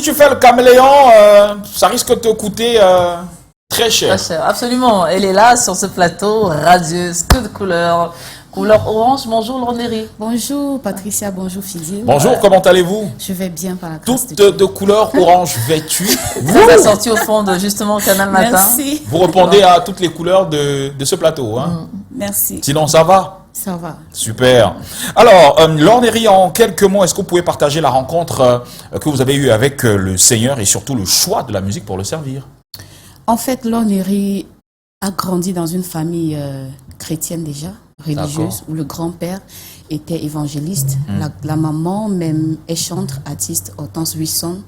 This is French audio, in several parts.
tu fais le caméléon, ça risque de te coûter très cher. Très cher, absolument. Elle est là sur ce plateau, radieuse, que de couleurs. Couleur orange. Bonjour Lornery. Bonjour Patricia, bonjour Fidil. Bonjour, comment allez-vous? Je vais bien par la grâce Toutes de couleur orange vêtue. Très assortie au fond de justement Canal Matin. Merci. Vous répondez à toutes les couleurs de ce plateau. Hein? Merci. Sinon, ça va? Ça va. Super. Alors, Lornery, en quelques mots, est-ce que vous pouvez partager la rencontre que vous avez eue avec le Seigneur et surtout le choix de la musique pour le servir? En fait, Lornery a grandi dans une famille chrétienne déjà, religieuse, où le grand-père était évangéliste. La maman même est chantre, artiste, Hortense Huisson.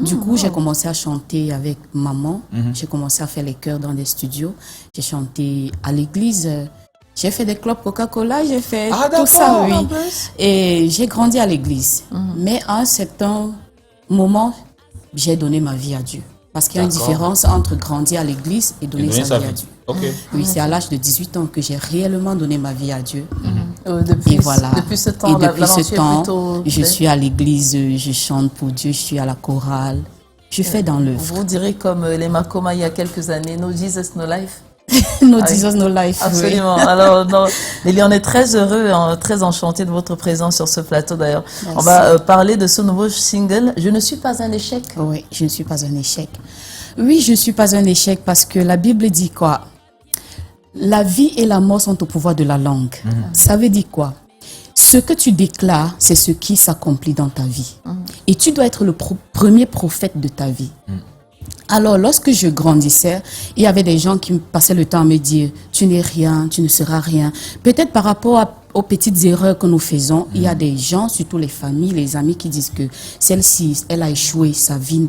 Du coup, j'ai commencé à chanter avec maman. J'ai commencé à faire les chœurs dans des studios. J'ai chanté à l'église. J'ai fait des clubs Coca-Cola, j'ai fait tout ça, oui. Et j'ai grandi à l'église. Mais à un certain moment, j'ai donné ma vie à Dieu. Parce qu'il y a une différence entre grandir à l'église et donner sa vie à Dieu. Oui, c'est à l'âge de 18 ans que j'ai réellement donné ma vie à Dieu. Depuis, et voilà. Depuis ce temps, je suis à l'église, je chante pour Dieu, je suis à la chorale. Je fais dans l'œuvre. Vous direz comme les Makoma il y a quelques années, No Jesus, No Life. No Jesus, No Life. Absolument. Oui. Alors, Nelly, on est très heureux, très enchanté de votre présence sur ce plateau d'ailleurs. On va parler de ce nouveau single, Je ne suis pas un échec. Oui, je ne suis pas un échec. Oui, je ne suis pas un échec parce que la Bible dit quoi? La vie et la mort sont au pouvoir de la langue. Ça veut dire quoi? Ce que tu déclares, c'est ce qui s'accomplit dans ta vie. Et tu dois être le premier prophète de ta vie. Alors, lorsque je grandissais, il y avait des gens qui me passaient le temps à me dire « Tu n'es rien, tu ne seras rien ». Peut-être par rapport aux petites erreurs que nous faisons, il y a des gens, surtout les familles, les amis qui disent que celle-ci, elle a échoué, sa vie.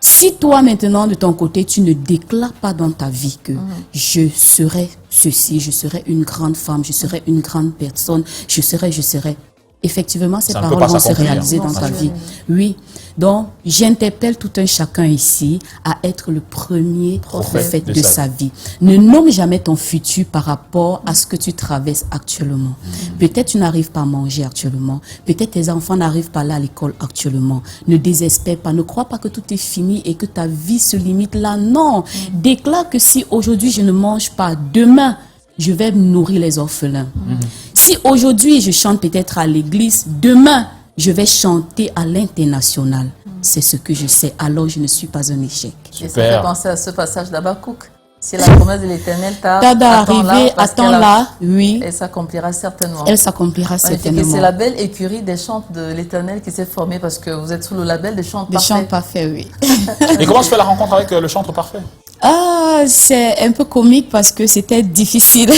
Si toi, maintenant, de ton côté, tu ne déclares pas dans ta vie que je serai ceci, je serai une grande femme, je serai une grande personne, je serai... Effectivement, ces paroles vont se réaliser dans ta vie. Oui. Donc, j'interpelle tout un chacun ici à être le premier prophète de sa vie. Ne nomme jamais ton futur par rapport à ce que tu traverses actuellement. Peut-être tu n'arrives pas à manger actuellement. Peut-être tes enfants n'arrivent pas là à l'école actuellement. Ne désespère pas. Ne crois pas que tout est fini et que ta vie se limite là. Non. Déclare que si aujourd'hui je ne mange pas, demain, je vais nourrir les orphelins. Si aujourd'hui je chante peut-être à l'église, demain je vais chanter à l'international. C'est ce que je sais. Alors je ne suis pas un échec. Super. Et ça fait penser à ce passage d'Habakkuk. Si la promesse de l'Éternel tarde d'arriver, attends-la, oui. Elle s'accomplira certainement. Elle s'accomplira certainement. C'est la belle écurie des chants de l'Éternel qui s'est formée parce que vous êtes sous le label des chants parfaits. Des chants parfaits, oui. Et comment se fait la rencontre avec le chantre parfait? C'est un peu comique parce que c'était difficile.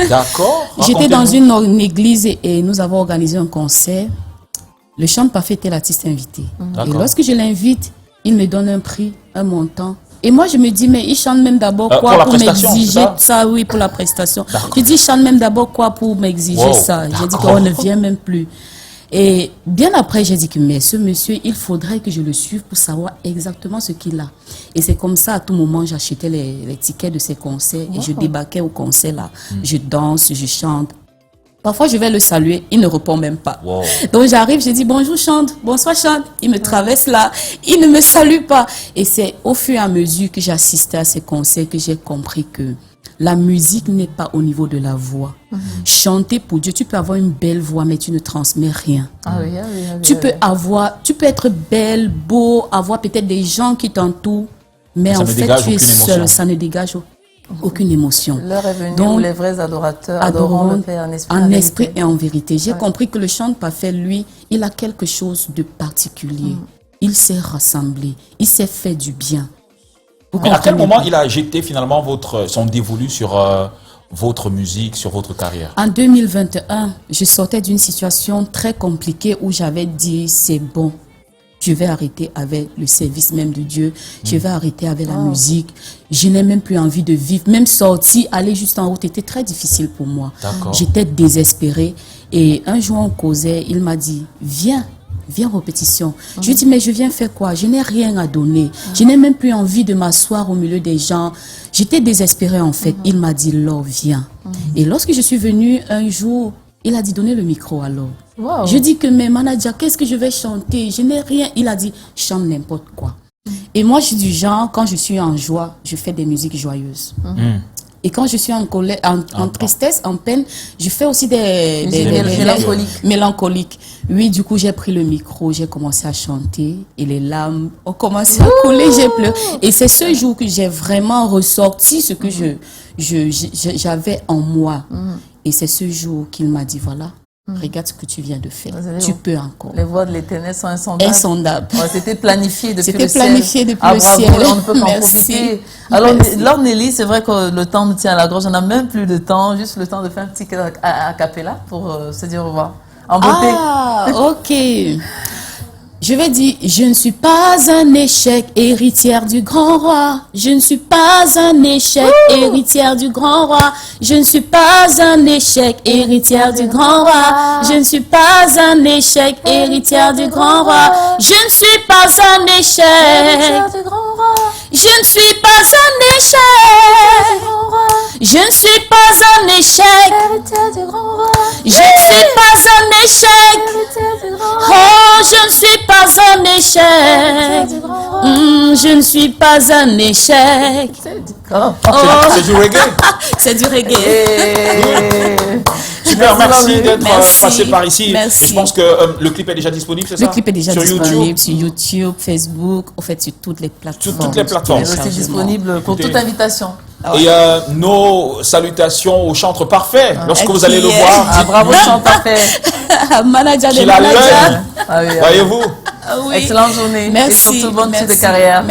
D'accord. J'étais dans une église et nous avons organisé un concert. Le chantre parfait était l'artiste invité. Et lorsque je l'invite, il me donne un prix, un montant. Et moi, je me dis, mais il chante même d'abord quoi pour m'exiger ça? Oui, pour la prestation. Je dis, il chante même d'abord quoi pour m'exiger ça? J'ai dit qu'on ne vient même plus. Et bien après, j'ai dit que mais ce monsieur, il faudrait que je le suive pour savoir exactement ce qu'il a. Et c'est comme ça, à tout moment, j'achetais les tickets de ces concerts et je débarquais au concert là. Je danse, je chante. Parfois, je vais le saluer, il ne répond même pas. Donc, j'arrive, je dis bonjour, chante, bonsoir, chante. Il me traverse là, il ne me salue pas. Et c'est au fur et à mesure que j'assistais à ces concerts que j'ai compris que la musique n'est pas au niveau de la voix. Chanter pour Dieu, tu peux avoir une belle voix, mais tu ne transmets rien. Tu peux être belle, beau, avoir peut-être des gens qui t'entourent, mais en fait, tu es seul, ça ne dégage aucune émotion. L'heure est venue où les vrais adorateurs adoreront le Père en esprit et en vérité. J'ai compris que le chant parfait, lui, il a quelque chose de particulier. Il s'est rassemblé, il s'est fait du bien. Mais à quel moment il a jeté finalement son dévolu sur votre musique, sur votre carrière? En 2021, je sortais d'une situation très compliquée où j'avais dit c'est bon. Je vais arrêter avec le service même de Dieu. Je vais arrêter avec la musique. Je n'ai même plus envie de vivre. Même sortir, aller juste en route était très difficile pour moi. J'étais désespérée. Et un jour, on causait. Il m'a dit, viens en répétition. Je lui ai dit, mais je viens faire quoi? Je n'ai rien à donner. Je n'ai même plus envie de m'asseoir au milieu des gens. J'étais désespérée en fait. Il m'a dit, Laure, viens. Et lorsque je suis venue un jour, Il a dit, donnez le micro alors. Wow. Je dis que, mais manager, qu'est-ce que je vais chanter? Je n'ai rien. Il a dit, chante n'importe quoi. Et moi, je suis du genre, quand je suis en joie, je fais des musiques joyeuses. Et quand je suis en colère, en tristesse, en peine, je fais aussi des mélancoliques. Oui, du coup, j'ai pris le micro, j'ai commencé à chanter et les larmes ont commencé à couler, j'ai pleuré. Et c'est ce jour que j'ai vraiment ressorti ce que j'avais en moi. Et c'est ce jour qu'il m'a dit, voilà, regarde ce que tu viens de faire. Tu peux encore. Les voix de l'Éternel sont insondables. Insondables. Ouais, c'était planifié depuis le ciel. C'était planifié depuis le ciel. On ne peut pas en profiter. Alors, Lord Nelly, c'est vrai que le temps nous tient à la gorge. On n'a même plus de temps, juste le temps de faire un petit a cappella pour se dire au revoir. En beauté. Ah, ok. Je vais dire, je ne suis pas un échec, héritière du grand roi. Je ne suis pas un échec, héritière du grand roi. Je ne suis pas un échec, héritière du grand roi. Je ne suis pas un échec, héritière du grand roi. Je ne suis pas un échec. Je ne suis pas un échec. Je ne suis pas un échec. Je ne suis pas un échec. Oh, je ne suis pas un échec. Je ne suis pas un échec. C'est du reggae. C'est du reggae. Super, merci d'être Merci. passé par ici. Merci. Je pense que le clip est déjà disponible, c'est ça? Le clip est déjà sur disponible YouTube. sur YouTube, Facebook, en fait sur toutes les plateformes. Sur toutes les plateformes. Il est aussi disponible pour toute invitation. Et nos salutations au chantre parfait. Lorsque vous qui allez le est- voir, Ah, bravo, chante parfait. Manager de qu'il a l'œil, manager. Ah oui, voyez-vous. Ah oui. Excellente journée. Merci. Et surtout bonne suite de Merci. carrière.